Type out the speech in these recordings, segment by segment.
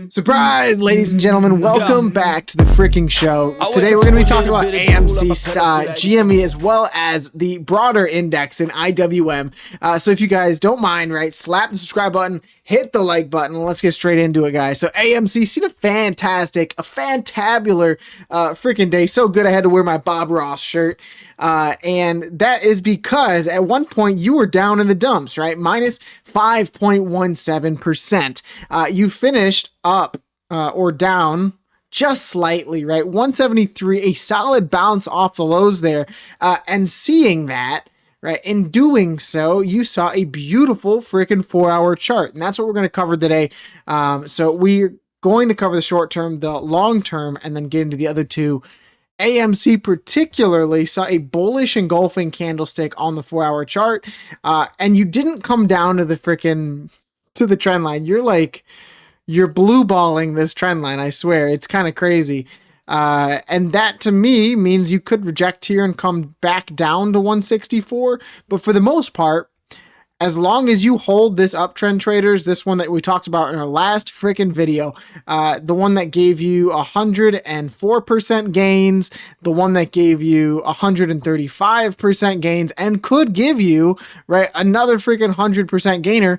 Surprise, ladies and gentlemen, welcome back to the freaking show. Today we're going to be talking about AMC, GME, as well as the broader index in IWM. So if you guys don't mind, right, slap the subscribe button, hit the like button, and let's get straight into it, guys. So AMC seen a fantabular freaking day. So good I had to wear my Bob Ross shirt. And that is because at one point you were down in the dumps, right? Minus 5.17%. You finished up or down just slightly, right? 173, a solid bounce off the lows there. And seeing that, right, in doing so, you saw a beautiful freaking 4-hour chart. And that's what we're going to cover today. So we're going to cover the short term, the long term, and then get into the other two. AMC particularly saw a bullish engulfing candlestick on the 4-hour chart, and you didn't come down to the trend line. You're blue balling this trend line. I swear, it's kind of crazy. And that to me means you could reject here and come back down to 164. But for the most part, as long as you hold this uptrend, traders, this one that we talked about in our last freaking video, the one that gave you 104% gains, the one that gave you 135% gains, and could give you, right, another freaking 100% gainer,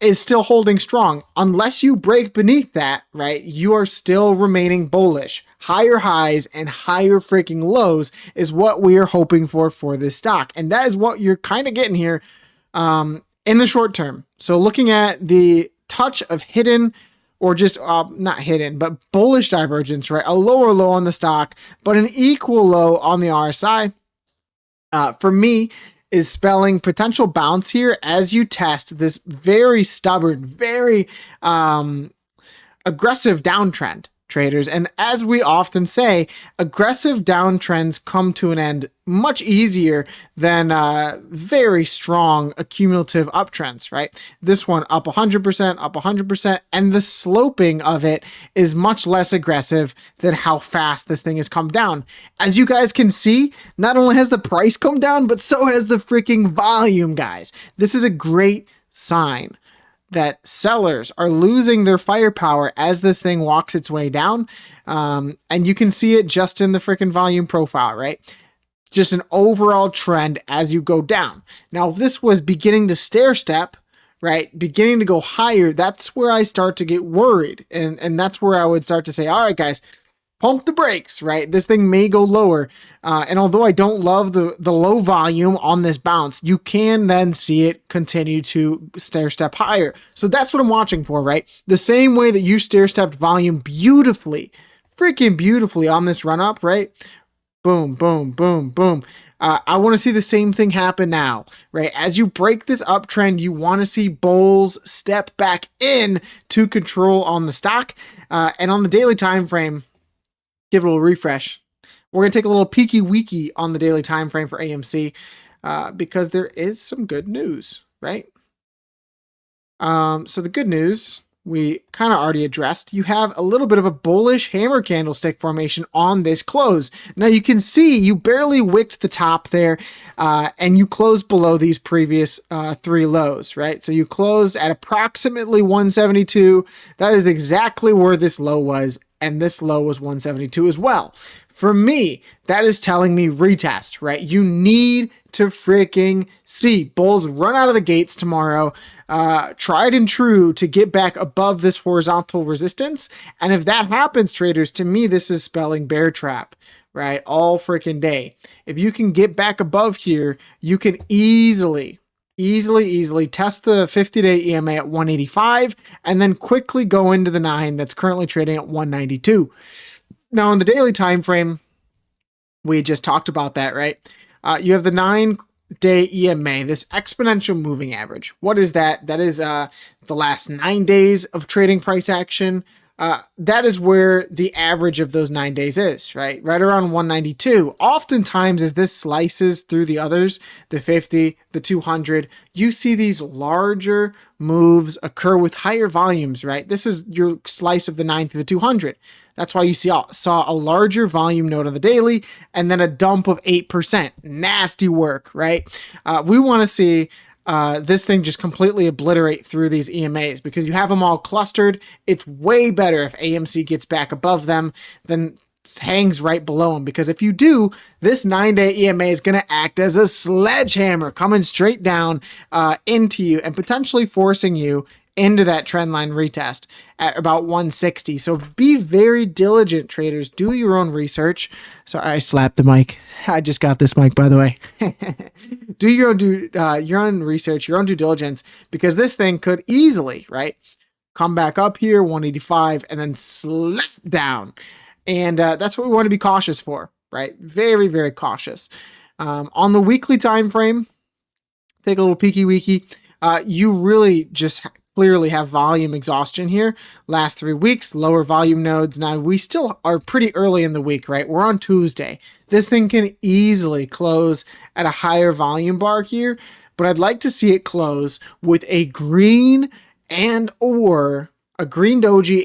is still holding strong. Unless you break beneath that, right, you are still remaining bullish. Higher highs and higher freaking lows is what we are hoping for this stock. And that is what you're kind of getting here in the short term. So looking at the touch of hidden, or just not hidden, but bullish divergence, right? A lower low on the stock, but an equal low on the RSI, for me, is spelling potential bounce here as you test this very stubborn, very aggressive downtrend, traders. And as we often say, aggressive downtrends come to an end much easier than very strong accumulative uptrends, right? This one up 100%, and the sloping of it is much less aggressive than how fast this thing has come down. As you guys can see, not only has the price come down, but so has the freaking volume, guys. This is a great sign that sellers are losing their firepower as this thing walks its way down. And you can see it just in the freaking volume profile, right? Just an overall trend as you go down. Now, if this was beginning to stair step, right, beginning to go higher, that's where I start to get worried. And that's where I would start to say, all right, guys, pump the brakes, right? This thing may go lower. And although I don't love the low volume on this bounce, you can then see it continue to stair step higher. So that's what I'm watching for, right? The same way that you stair stepped volume beautifully, freaking beautifully on this run up, right? Boom, boom, boom, boom. I want to see the same thing happen now, right? As you break this uptrend, you want to see bulls step back in to control on the stock. And on the daily time frame, give it a little refresh. We're going to take a little peeky weeky on the daily time frame for AMC because there is some good news, right? So the good news we kind of already addressed. You have a little bit of a bullish hammer candlestick formation on this close. Now you can see you barely wicked the top there and you closed below these previous three lows, right? So you closed at approximately 172. That is exactly where this low was. And this low was 172 as well. For me, that is telling me retest, right? You need to freaking see bulls run out of the gates tomorrow, tried and true to get back above this horizontal resistance. And if that happens, traders, to me, this is spelling bear trap, right? All freaking day. If you can get back above here, you can easily test the 50-day EMA at 185 and then quickly go into the 9 that's currently trading at 192. Now, in the daily time frame, we just talked about that, right? You have the 9-day EMA, this exponential moving average. What is that? That is the last 9 days of trading price action that is where the average of those 9 days is, right? Right around 192. Oftentimes, as this slices through the others, the 50, the 200, you see these larger moves occur with higher volumes, right? This is your slice of the 9 to the 200. That's why you saw a larger volume note on the daily and then a dump of 8%. Nasty work, right? We want to see this thing just completely obliterate through these EMAs because you have them all clustered. It's way better if AMC gets back above them than hangs right below them, because if you do, this 9-day EMA is going to act as a sledgehammer coming straight down into you and potentially forcing you into that trend line retest at about 160. So be very diligent, traders. Do your own research. Sorry, I slapped the mic. I just got this mic, by the way. Do your own research, your own due diligence, because this thing could easily, right, come back up here, 185, and then slap down. And that's what we want to be cautious for, right? Very, very cautious. On the weekly time frame, take a little peeky weeky. You really just clearly have volume exhaustion here. Last 3 weeks, lower volume nodes. Now, we still are pretty early in the week, right? We're on Tuesday. This thing can easily close at a higher volume bar here, but I'd like to see it close with a green doji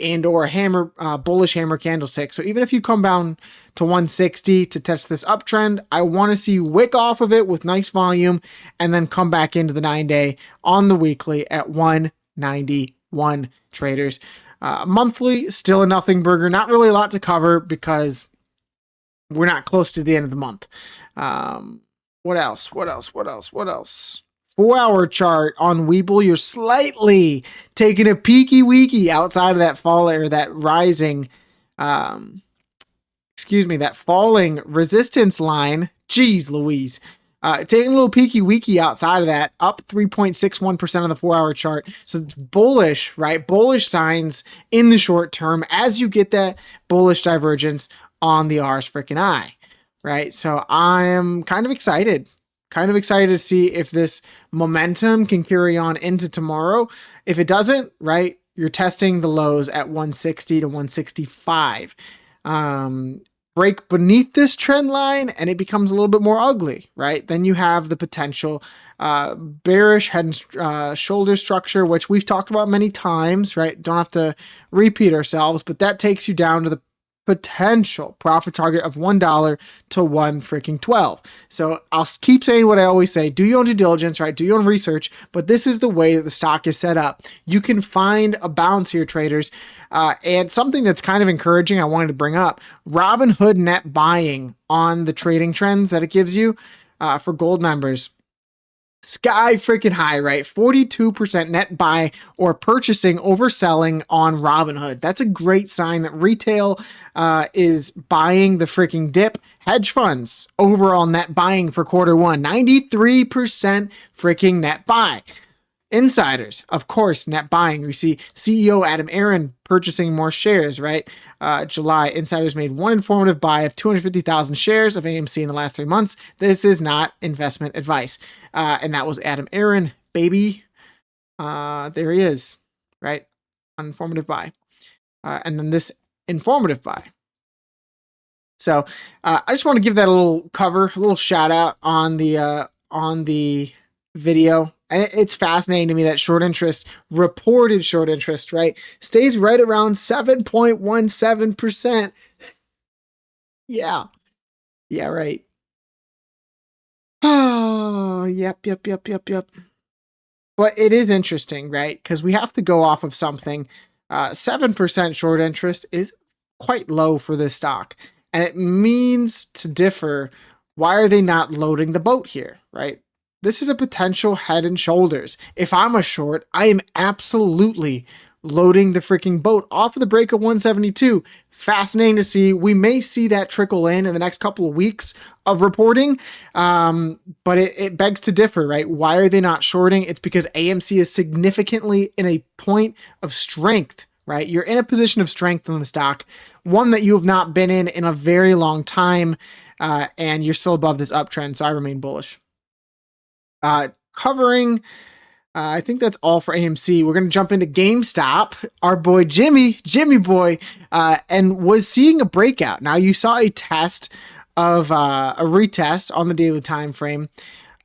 and or a hammer, bullish hammer candlestick. So even if you come down to 160 to test this uptrend, I want to see you wick off of it with nice volume and then come back into the 9-day on the weekly at 191, traders. Monthly, still a nothing burger. Not really a lot to cover because we're not close to the end of the month. What else? 4-hour chart on Webull, you're slightly taking a peeky weeky outside of that fall or that rising, that falling resistance line. Jeez Louise. Taking a little peeky weeky outside of that, up 3.61% on the 4-hour chart. So it's bullish, right? Bullish signs in the short term as you get that bullish divergence on the R's freaking I, right? So I am kind of excited to see if this momentum can carry on into tomorrow. If it doesn't, right, you're testing the lows at 160 to 165. Break beneath this trend line and it becomes a little bit more ugly, right? Then you have the potential bearish head and shoulder structure, which we've talked about many times, right? Don't have to repeat ourselves, but that takes you down to the potential profit target of $1 to 1 freaking 12. So I'll keep saying what I always say, do your own due diligence, right? Do your own research, but this is the way that the stock is set up. You can find a balance here, traders. And something that's kind of encouraging I wanted to bring up, Robinhood net buying on the trading trends that it gives you for gold members. Sky freaking high, right? 42% net buy or purchasing over selling on Robinhood. That's a great sign that retail is buying the freaking dip. Hedge funds overall net buying for Q1, 93% freaking net buy. Insiders, of course, net buying. We see CEO Adam Aron purchasing more shares, right? July, insiders made one informative buy of 250,000 shares of AMC in the last 3 months. This is not investment advice. And that was Adam Aron, baby. There he is, right? Informative buy. And then this informative buy. So I just want to give that a little cover, a little shout out on the video. And it's fascinating to me that reported short interest, right, stays right around 7.17%. Yeah, right. Oh, yep. But it is interesting, right? Because we have to go off of something. 7% short interest is quite low for this stock. And it means to differ. Why are they not loading the boat here, right? This is a potential head and shoulders. If I'm a short, I am absolutely loading the freaking boat off of the break of 172. Fascinating to see. We may see that trickle in the next couple of weeks of reporting, but it begs to differ, right? Why are they not shorting? It's because AMC is significantly in a point of strength, right? You're in a position of strength in the stock, one that you have not been in a very long time, and you're still above this uptrend, so I remain bullish. Covering I think that's all for AMC. We're going to jump into GameStop. Our boy Jimmy boy, and was seeing a breakout. Now you saw a test of a retest on the daily time frame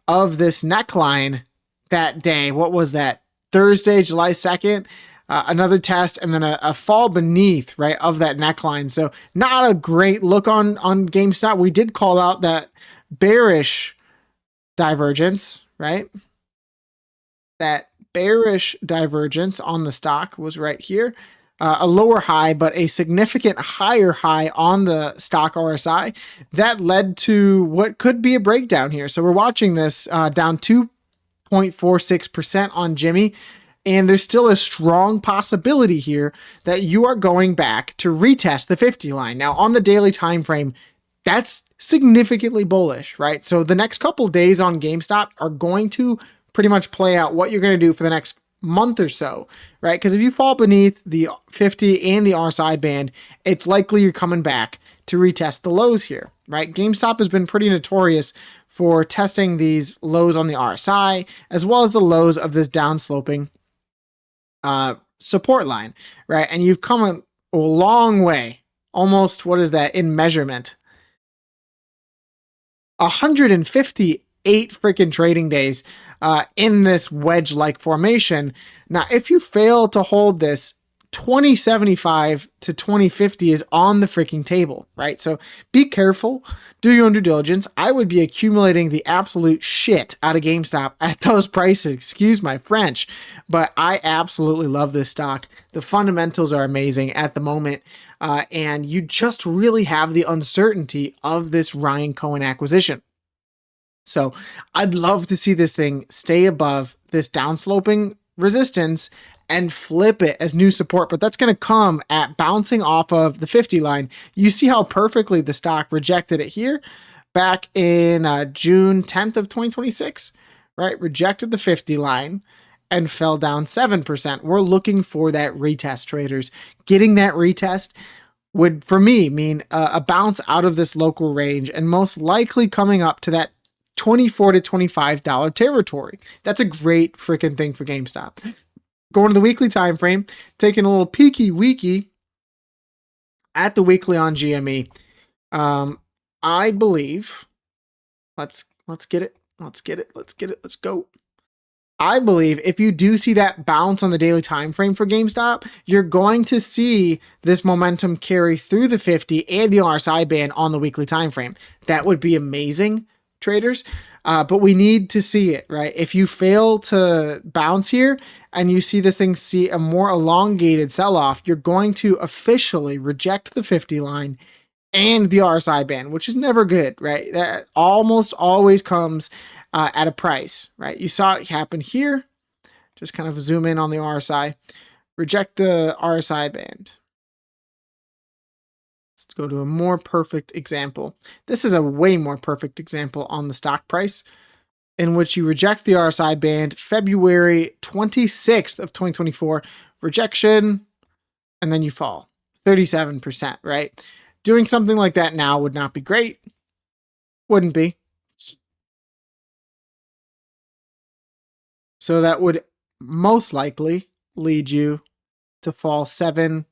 of this neckline that day. What was that? Thursday, July 2nd. Another test and then a fall beneath, right, of that neckline. So not a great look on GameStop. We did call out that bearish divergence, right? That bearish divergence on the stock was right here. A lower high, but a significant higher high on the stock RSI. That led to what could be a breakdown here. So we're watching this down 2.46% on Jimmy. And there's still a strong possibility here that you are going back to retest the 50 line. Now, on the daily time frame, that's significantly bullish, right? So the next couple days on GameStop are going to pretty much play out what you're going to do for the next month or so, right? Because if you fall beneath the 50 and the RSI band, it's likely you're coming back to retest the lows here, right? GameStop has been pretty notorious for testing these lows on the RSI, as well as the lows of this downsloping support line, right? And you've come a long way, almost, what is that in measurement? 158 freaking trading days in this wedge-like formation. Now, if you fail to hold this, 2075 to 2050 is on the freaking table, right? So be careful, do your own due diligence. I would be accumulating the absolute shit out of GameStop at those prices, excuse my French, but I absolutely love this stock. The fundamentals are amazing at the moment, and you just really have the uncertainty of this Ryan Cohen acquisition. So I'd love to see this thing stay above this downsloping resistance and flip it as new support, but that's going to come at bouncing off of the 50 line. You see how perfectly the stock rejected it here back in June 10th of 2026, right? Rejected the 50 line and fell down 7%. We're looking for that retest, traders. Getting that retest would, for me, mean a bounce out of this local range and most likely coming up to that $24 to $25 territory. That's a great freaking thing for GameStop. Going to the weekly time frame, taking a little peeky weeky at the weekly on GME. I believe, let's get it. Let's go. I believe if you do see that bounce on the daily time frame for GameStop, you're going to see this momentum carry through the 50 and the RSI band on the weekly time frame. That would be amazing, traders. But we need to see it, right? If you fail to bounce here and you see this thing see a more elongated sell-off, you're going to officially reject the 50 line and the RSI band, which is never good, right? That almost always comes at a price, right? You saw it happen here. Just kind of zoom in on the RSI. Reject the RSI band. Let's go to a more perfect example. This is a way more perfect example on the stock price, in which you reject the RSI band February 26th of 2024, rejection, and then you fall 37%, right? Doing something like that now would not be great. Wouldn't be. So that would most likely lead you to fall 7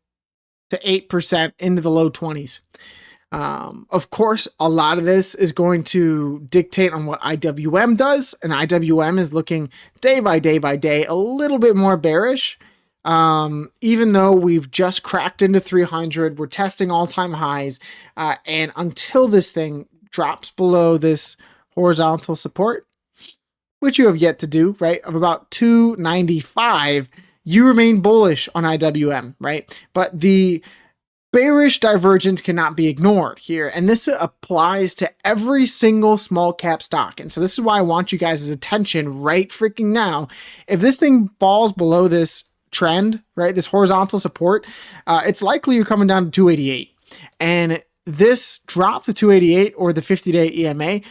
to 8% into the low 20s. Of course, a lot of this is going to dictate on what IWM does, and IWM is looking day by day a little bit more bearish. Even though we've just cracked into 300, we're testing all-time highs, and until this thing drops below this horizontal support, which you have yet to do, right, of about 295, you remain bullish on IWM, right? But the bearish divergence cannot be ignored here, and this applies to every single small cap stock. And so this is why I want you guys' attention right freaking now. If this thing falls below this trend, right, this horizontal support, it's likely you're coming down to 288. And this drop to 288 or the 50-day EMA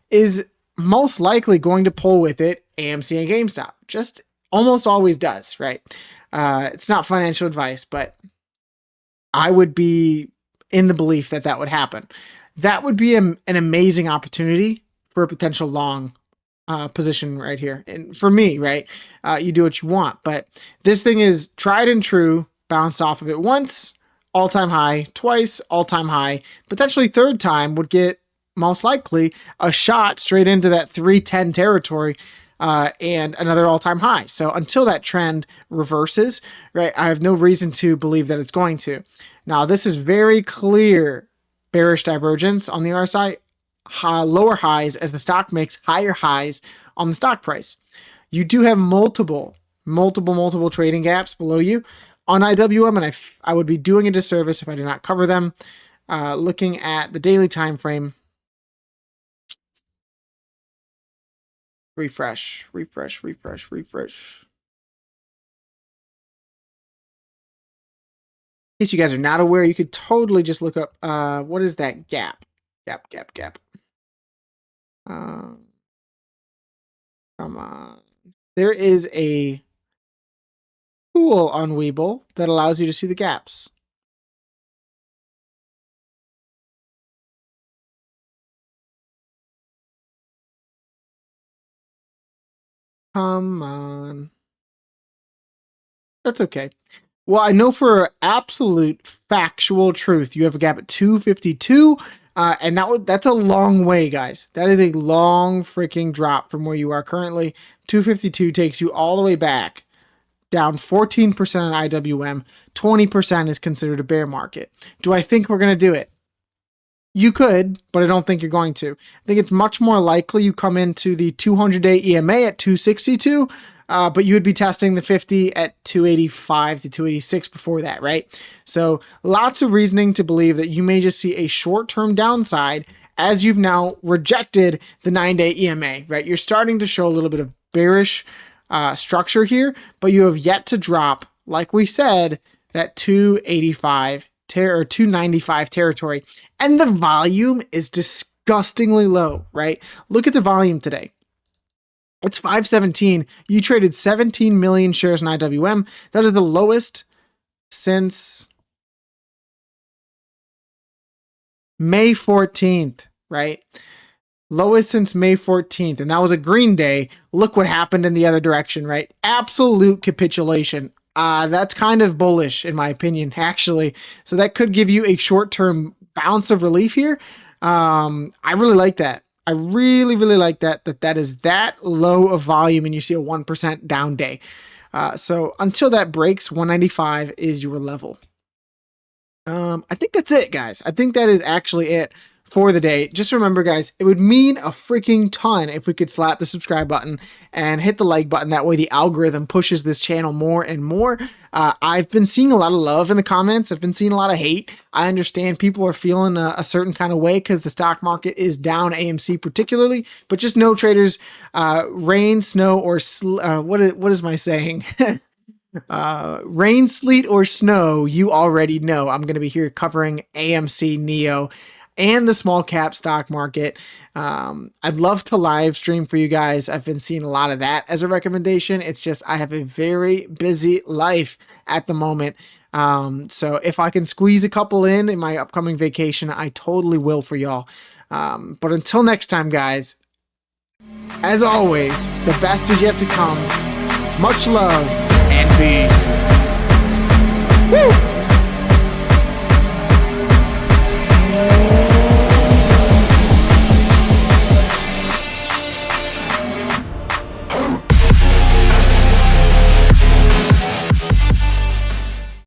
is most likely going to pull with it AMC and GameStop. Just almost always does, right? It's not financial advice, but I would be in the belief that that would happen. That would be an amazing opportunity for a potential long position right here. And for me, right, you do what you want. But this thing is tried and true. Bounced off of it once, all-time high, twice, all-time high. Potentially third time would get most likely a shot straight into that 310 territory. And another all-time high. So until that trend reverses, right, I have no reason to believe that it's going to. Now, this is very clear bearish divergence on the RSI, lower highs as the stock makes higher highs on the stock price. You do have multiple trading gaps below you on IWM, and I would be doing a disservice if I did not cover them. Looking at the daily time frame. Refresh. In case you guys are not aware, you could totally just look up, what is that gap? Gap. Come on. There is a tool on Webull that allows you to see the gaps. Come on. That's okay. Well, I know for absolute factual truth, you have a gap at 252, and that's a long way, guys. That is a long freaking drop from where you are currently. 252 takes you all the way back, down 14% on IWM. 20% is considered a bear market. Do I think we're going to do it? You could, but I don't think you're going to. I think it's much more likely you come into the 200-day EMA at 262, but you would be testing the 50 at 285 to 286 before that, right? So lots of reasoning to believe that you may just see a short-term downside as you've now rejected the 9-day EMA, right? You're starting to show a little bit of bearish structure here, but you have yet to drop, like we said, that 285 or 295 territory, and the volume is disgustingly low, right? Look at the volume today. It's 517. You traded 17 million shares in IWM. That is the lowest since May 14th, right? Lowest since May 14th, and that was a green day. Look what happened in the other direction, right? Absolute capitulation. That's kind of bullish in my opinion, actually. So that could give you a short-term bounce of relief here. I really like that. I really like that is that low of volume and you see a 1% down day. So until that breaks, 195 is your level. I think that's it, guys. I think that is actually it for the day. Just remember, guys, it would mean a freaking ton if we could slap the subscribe button and hit the like button. That way the algorithm pushes this channel more and more. I've been seeing a lot of love in the comments. I've been seeing a lot of hate. I understand people are feeling a certain kind of way because the stock market is down, AMC particularly, but just know, traders, rain, snow, or what is my saying? Rain, sleet, or snow, you already know I'm going to be here covering AMC, NEO, and the small cap stock market. I'd love to live stream for you guys. I've been seeing a lot of that as a recommendation. It's just I have a very busy life at the moment. So if I can squeeze a couple in my upcoming vacation, I totally will for y'all. But until next time, guys, as always, the best is yet to come. Much love and peace. Woo!